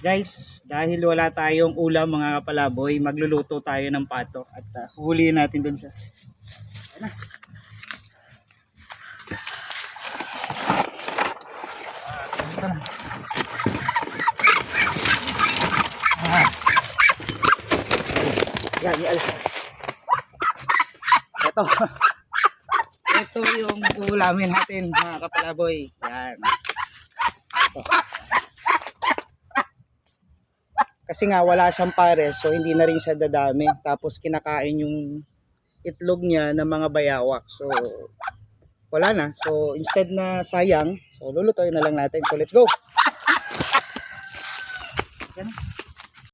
Guys, dahil wala tayong ulam mga kapalaboy, magluluto tayo ng pato at huhulihin natin dun siya. Ayan na. Ito na. Yan, yan. Ito yung ulamin natin mga kapalaboy. Yan. Ito. Kasi nga wala siyang pares, so hindi na rin siya dadami. Tapos kinakain yung itlog niya ng mga bayawak. So wala na. So instead na sayang, so lulutuin na lang natin. So let's go.